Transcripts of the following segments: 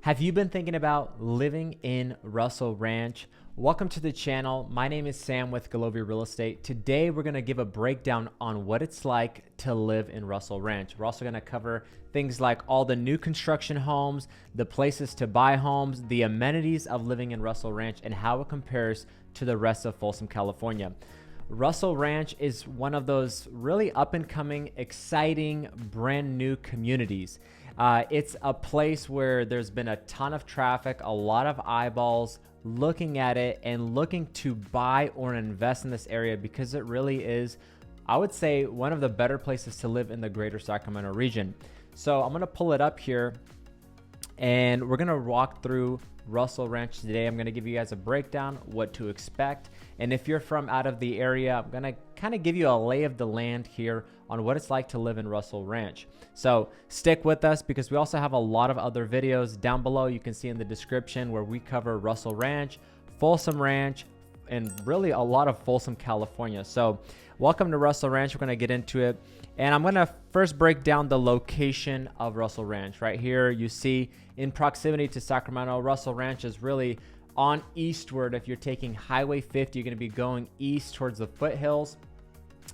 Have you been thinking about living in Russell Ranch? Welcome to the channel. My name is Sam with Golovia Real Estate. Today, we're gonna give a breakdown on what it's like to live in Russell Ranch. We're also gonna cover things like all the new construction homes, the places to buy homes, the amenities of living in Russell Ranch, and how it compares to the rest of Folsom, California. Russell Ranch is one of those really up and coming, exciting, brand new communities. It's a place where there's been a ton of traffic, a lot of eyeballs looking at it and looking to buy or invest in this area because it really is, I would say, one of the better places to live in the greater Sacramento region. So I'm gonna pull it up here and we're gonna walk through Russell Ranch today. I'm gonna give you guys a breakdown, what to expect. And if you're from out of the area, I'm gonna kind of give you a lay of the land here on what it's like to live in Russell Ranch. So stick with us because we also have a lot of other videos down below. You can see in the description where we cover Russell Ranch, Folsom Ranch, and really a lot of Folsom, California. So welcome to Russell Ranch. We're gonna get into it. And I'm gonna first break down the location of Russell Ranch. Right here, you see in proximity to Sacramento, Russell Ranch is really on Eastwood. If you're taking Highway 50, you're gonna be going east towards the foothills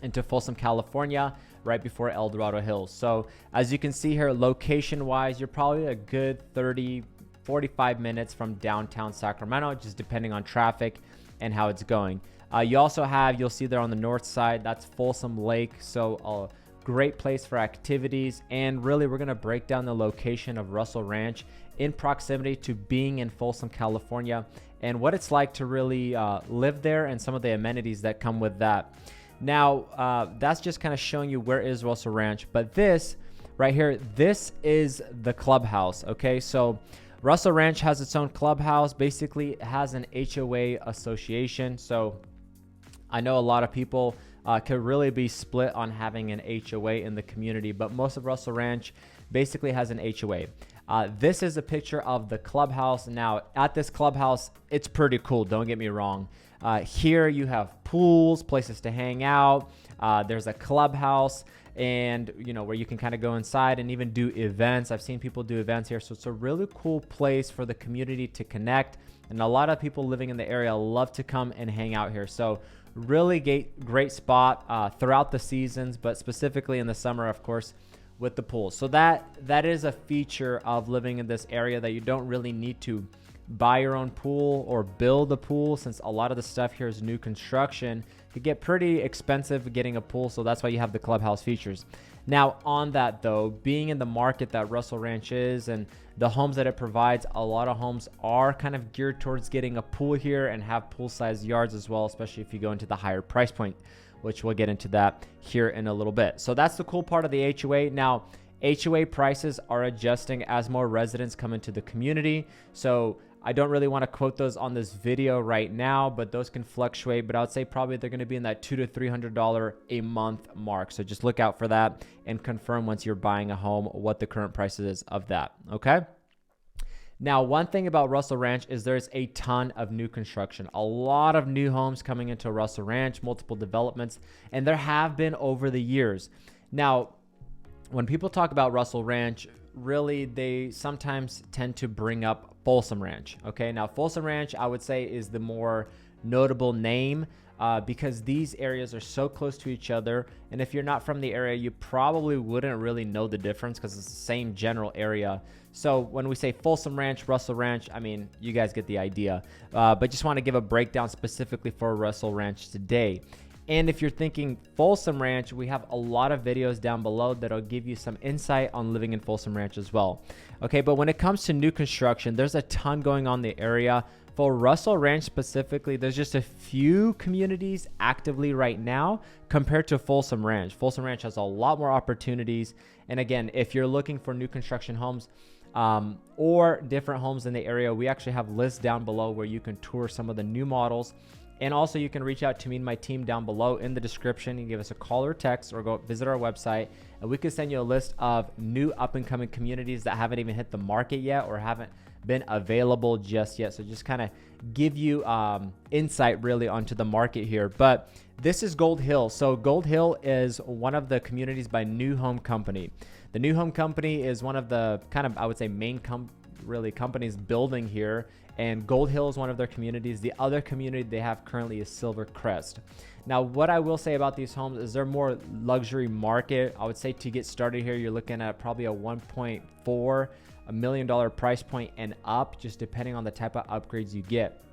into Folsom, California, right before El Dorado Hills. So as you can see here, location-wise, you're probably a good 30, 45 minutes from downtown Sacramento, just depending on traffic and how it's going. You also have, you'll see there on the north side, that's Folsom Lake. So a great place for activities. And really, we're gonna break down the location of Russell Ranch in proximity to being in Folsom, California, and what it's like to really live there and some of the amenities that come with that. Now, that's just kind of showing you where is Russell Ranch, but this right here, this is the clubhouse, okay? So Russell Ranch has its own clubhouse. Basically, it has an HOA association. So I know a lot of people could really be split on having an HOA in the community, but most of Russell Ranch basically has an HOA. This is a picture of the clubhouse. Now, at this clubhouse, it's pretty cool, don't get me wrong. Here you have pools, places to hang out. There's a clubhouse and where you can kind of go inside and even do events. I've seen people do events here. So it's a really cool place for the community to connect. And a lot of people living in the area love to come and hang out here. So really great spot throughout the seasons, but specifically in the summer, of course, with the pool. So that is a feature of living in this area, that you don't really need to buy your own pool or build a pool, since a lot of the stuff here is new construction. It could get pretty expensive getting a pool, so that's why you have the clubhouse features. Now, on that though, being in the market that Russell Ranch is and the homes that it provides, a lot of homes are kind of geared towards getting a pool here and have pool-sized yards as well, especially if you go into the higher price point, which we'll get into that here in a little bit. So that's the cool part of the HOA. Now, HOA prices are adjusting as more residents come into the community. So I don't really want to quote those on this video right now, but those can fluctuate. But I would say probably they're going to be in that $200 to $300 a month mark. So just look out for that and confirm once you're buying a home what the current price is of that. Okay. Now, one thing about Russell Ranch is there's a ton of new construction, a lot of new homes coming into Russell Ranch, multiple developments, and there have been over the years. Now, when people talk about Russell Ranch, really they sometimes tend to bring up Folsom Ranch. Okay, now Folsom Ranch, I would say, is the more notable name because these areas are so close to each other. And if you're not from the area, you probably wouldn't really know the difference because it's the same general area. So when we say Folsom Ranch, Russell Ranch, I mean, you guys get the idea. But just want to give a breakdown specifically for Russell Ranch today. And if you're thinking Folsom Ranch, we have a lot of videos down below that'll give you some insight on living in Folsom Ranch as well. Okay, but when it comes to new construction, there's a ton going on in the area. For Russell Ranch specifically, there's just a few communities actively right now compared to Folsom Ranch. Folsom Ranch has a lot more opportunities. And again, if you're looking for new construction homes or different homes in the area, we actually have lists down below where you can tour some of the new models. And also you can reach out to me and my team down below in the description. You can give us a call or text or go visit our website and we can send you a list of new up and coming communities that haven't even hit the market yet or haven't been available just yet. So just kind of give you insight really onto the market here. But this is Gold Hill. So Gold Hill is one of the communities by New Home Company. The New Home Company is one of the kind of, I would say, main really companies building here. And Gold Hill is one of their communities. The other community they have currently is Silver Crest. Now, what I will say about these homes is they're more luxury market. I would say to get started here, you're looking at probably a $1.4 million price point and up, just depending on the type of upgrades you get.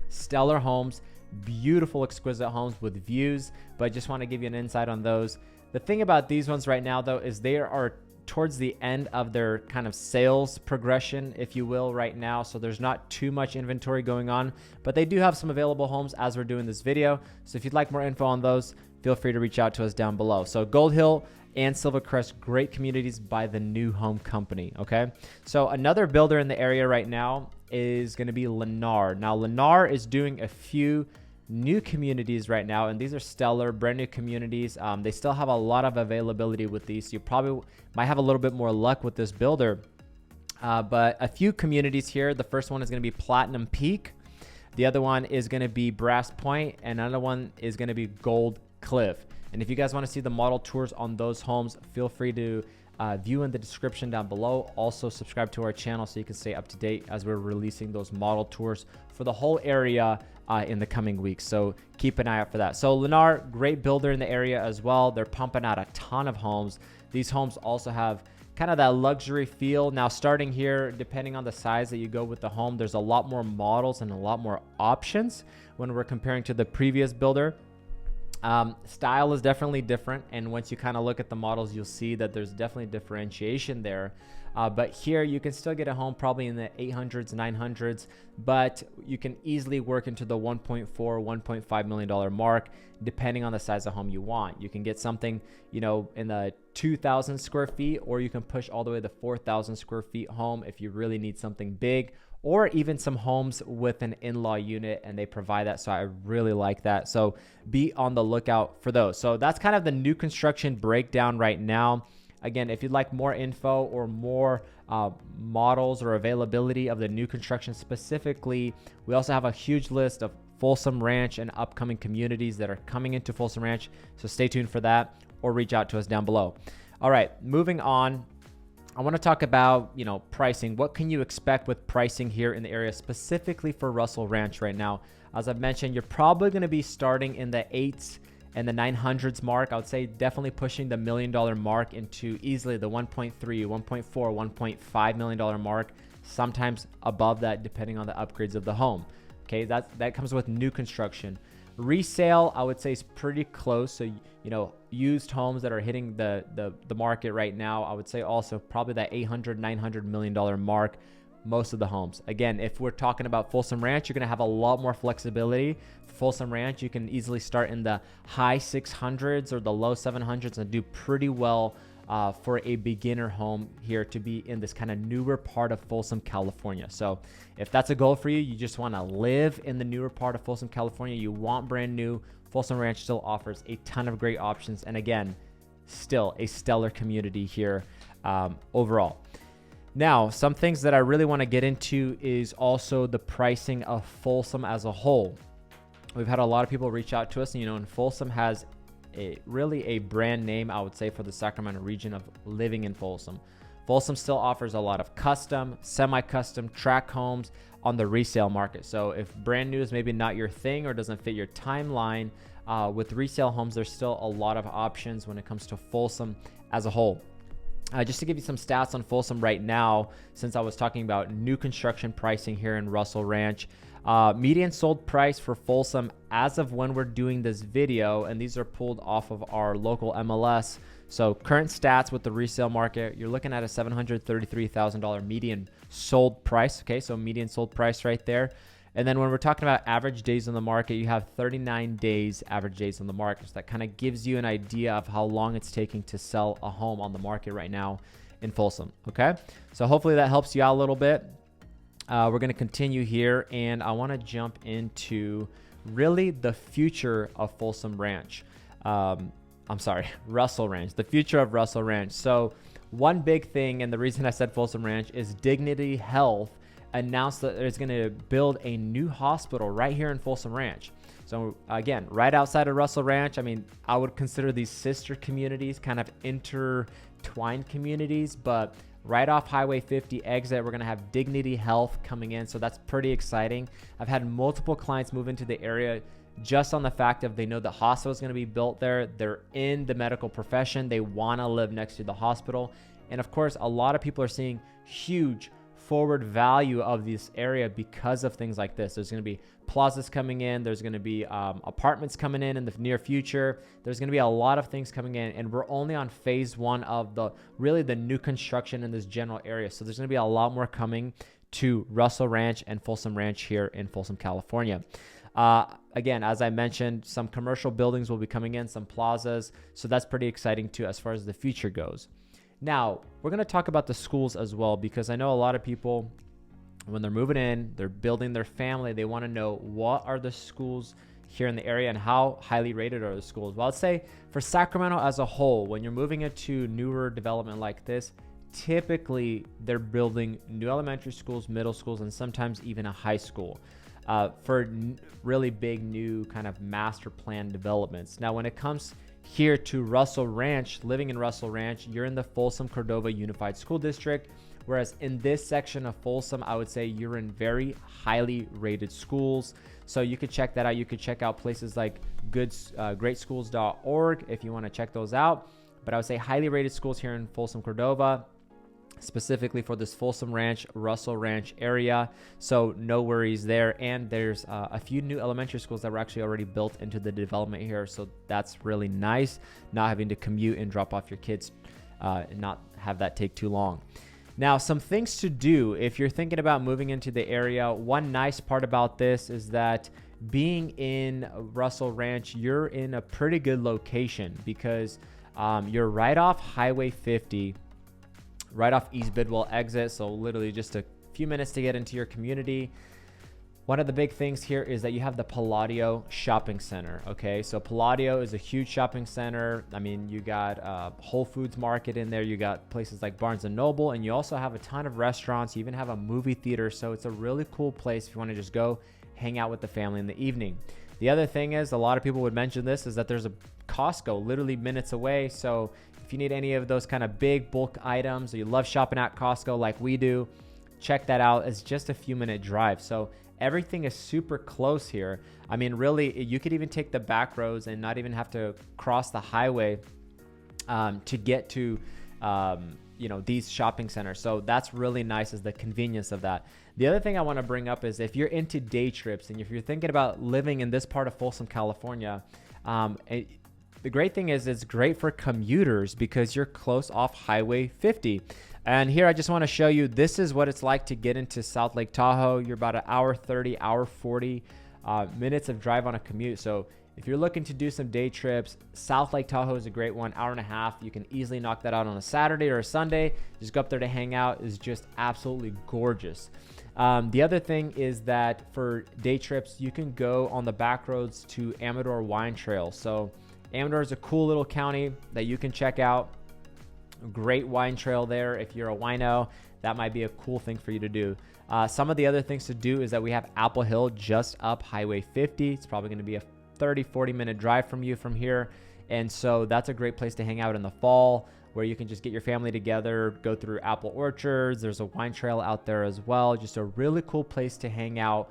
Stellar homes, beautiful, exquisite homes with views, but I just want to give you an insight on those. The thing about these ones right now, though, is they are towards the end of their kind of sales progression, if you will, right now. So there's not too much inventory going on, but they do have some available homes as we're doing this video. So if you'd like more info on those, feel free to reach out to us down below. So Gold Hill and Silver Crest, great communities by the New Home Company. Okay. So another builder in the area right now is going to be Lennar. Now, Lennar is doing a few new communities right now, and these are stellar, brand new communities. They still have a lot of availability with these. You probably might have a little bit more luck with this builder, but a few communities here. The first one is going to be Platinum Peak. The other one is going to be Brass Point, and another one is going to be Gold Cliff. And if you guys want to see the model tours on those homes, feel free to view in the description down below. Also subscribe to our channel so you can stay up to date as we're releasing those model tours for the whole area in the coming weeks. So keep an eye out for that. So Lennar, great builder in the area as well. They're pumping out a ton of homes. These homes also have kind of that luxury feel. Now, starting here, depending on the size that you go with the home, there's a lot more models and a lot more options when we're comparing to the previous builder. Style is definitely different, and once you kind of look at the models, you'll see that there's definitely differentiation there. But here you can still get a home probably in the 800s, 900s, but you can easily work into the $1.4, $1.5 million mark, depending on the size of home you want. You can get something, you know, in the 2,000 square feet, or you can push all the way to 4,000 square feet home if you really need something big, or even some homes with an in-law unit, and they provide that. So I really like that. So be on the lookout for those. So that's kind of the new construction breakdown right now. Again, if you'd like more info or more models or availability of the new construction specifically, we also have a huge list of Folsom Ranch and upcoming communities that are coming into Folsom Ranch. So stay tuned for that, or reach out to us down below. All right, moving on. I want to talk about, you know, pricing. What can you expect with pricing here in the area, specifically for Russell Ranch right now? As I've mentioned, you're probably going to be starting in the 8s and the 900s mark. I would say definitely pushing the $1 million mark into easily the 1.3, 1.4, 1.5 million mark, sometimes above that depending on the upgrades of the home. Okay, that comes with new construction. Resale, I would say, is pretty close. So, you know, used homes that are hitting the market right now, I would say also probably that $800, $900 million mark, most of the homes. Again, if we're talking about Folsom Ranch, you're going to have a lot more flexibility. For Folsom Ranch, you can easily start in the high 600s or the low 700s and do pretty well for a beginner home here to be in this kind of newer part of Folsom, California. So if that's a goal for you, you just want to live in the newer part of Folsom, California, you want brand new, Folsom Ranch still offers a ton of great options. And again, still a stellar community here overall. Now, some things that I really want to get into is also the pricing of Folsom as a whole. We've had a lot of people reach out to us, and, you know, and Folsom has really a brand name, I would say, for the Sacramento region of living in Folsom. Folsom still offers a lot of custom, semi-custom tract homes on the resale market. So if brand new is maybe not your thing or doesn't fit your timeline, with resale homes, there's still a lot of options when it comes to Folsom as a whole. Just to give you some stats on Folsom right now, since I was talking about new construction pricing here in Russell Ranch, median sold price for Folsom as of when we're doing this video, and these are pulled off of our local MLS. So current stats with the resale market, you're looking at a $733,000 median sold price. Okay, so median sold price right there. And then when we're talking about average days on the market, you have 39 days average days on the market. So that kind of gives you an idea of how long it's taking to sell a home on the market right now in Folsom. Okay, so hopefully that helps you out a little bit. We're going to continue here, and I want to jump into really the future of Folsom Ranch. Russell Ranch, the future of Russell Ranch. So one big thing, and the reason I said Folsom Ranch, is Dignity Health announced that it's going to build a new hospital right here in Folsom Ranch. So again, right outside of Russell Ranch. I mean, I would consider these sister communities kind of intertwined communities, but right off Highway 50 exit. We're going to have Dignity Health coming in. So that's pretty exciting. I've had multiple clients move into the area just on the fact of they know the hospital is going to be built there. They're in the medical profession. They want to live next to the hospital. And of course, a lot of people are seeing huge forward value of this area because of things like this. There's going to be plazas coming in. There's going to be apartments coming in the near future. There's going to be a lot of things coming in, and we're only on phase one of the new construction in this general area. So there's going to be a lot more coming to Russell Ranch and Folsom Ranch here in Folsom, California. Again, as I mentioned, some commercial buildings will be coming in, some plazas. So that's pretty exciting too, as far as the future goes. Now, we're going to talk about the schools as well, because I know a lot of people, when they're moving in, they're building their family, they want to know what are the schools here in the area and how highly rated are the schools. Well, I'd say for Sacramento as a whole, when you're moving into newer development like this, typically they're building new elementary schools, middle schools, and sometimes even a high school for really big new kind of master plan developments. Now, when it comes here to Russell Ranch, living in Russell Ranch, you're in the Folsom Cordova Unified School District. Whereas in this section of Folsom, I would say you're in very highly rated schools. So you could check that out. You could check out places like greatschools.org if you want to check those out. But I would say highly rated schools here in Folsom Cordova, specifically for this Folsom Ranch, Russell Ranch area. So no worries there. And there's a few new elementary schools that were actually already built into the development here. So that's really nice, not having to commute and drop off your kids and not have that take too long. Now, some things to do if you're thinking about moving into the area. One nice part about this is that being in Russell Ranch, you're in a pretty good location because you're right off Highway 50, right off East Bidwell exit. So literally just a few minutes to get into your community. One of the big things here is that you have the Palladio Shopping Center. Okay, so Palladio is a huge shopping center. I mean, you got Whole Foods Market in there. You got places like Barnes & Noble, and you also have a ton of restaurants. You even have a movie theater. So it's a really cool place if you want to just go hang out with the family in the evening. The other thing is, a lot of people would mention this, is that there's a Costco literally minutes away. So if you need any of those kind of big bulk items, or you love shopping at Costco like we do, check that out. It's just a few minute drive. So everything is super close here. I mean, really, you could even take the back roads and not even have to cross the highway to get to, these shopping centers. So that's really nice, is the convenience of that. The other thing I want to bring up is if you're into day trips and if you're thinking about living in this part of Folsom, California, the great thing is it's great for commuters because you're close off Highway 50. And here I just want to show you, this is what it's like to get into South Lake Tahoe. You're about an hour 30, hour 40 minutes of drive on a commute. So if you're looking to do some day trips, South Lake Tahoe is a great one, hour and a half. You can easily knock that out on a Saturday or a Sunday. Just go up there to hang out. It's just absolutely gorgeous. The other thing is that for day trips, you can go on the back roads to Amador Wine Trail. So Amador is a cool little county that you can check out. Great wine trail there. If you're a wino, that might be a cool thing for you to do. Some of the other things to do is that we have Apple Hill just up Highway 50. It's probably going to be a 30-40 minute drive from you from here. And so that's a great place to hang out in the fall, where you can just get your family together, go through apple orchards. There's a wine trail out there as well. Just a really cool place to hang out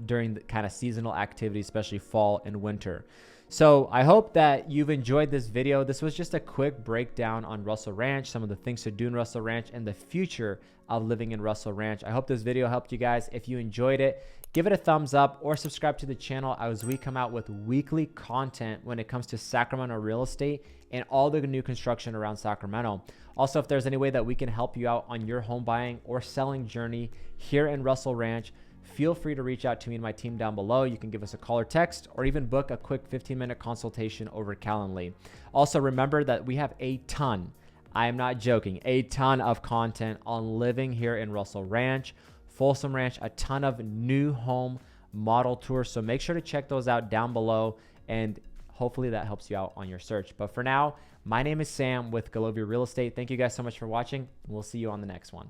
during the kind of seasonal activities, especially fall and winter. So I hope that you've enjoyed this video. This was just a quick breakdown on Russell Ranch, some of the things to do in Russell Ranch, and the future of living in Russell Ranch. I hope this video helped you guys. If you enjoyed it, give it a thumbs up or subscribe to the channel, as we come out with weekly content when it comes to Sacramento real estate and all the new construction around Sacramento. Also, if there's any way that we can help you out on your home buying or selling journey here in Russell Ranch, feel free to reach out to me and my team down below. You can give us a call or text, or even book a quick 15-minute consultation over Calendly. Also, remember that we have a ton, I am not joking, a ton of content on living here in Russell Ranch, Folsom Ranch, a ton of new home model tours. So make sure to check those out down below, and hopefully that helps you out on your search. But for now, my name is Sam with Golovia Real Estate. Thank you guys so much for watching, and we'll see you on the next one.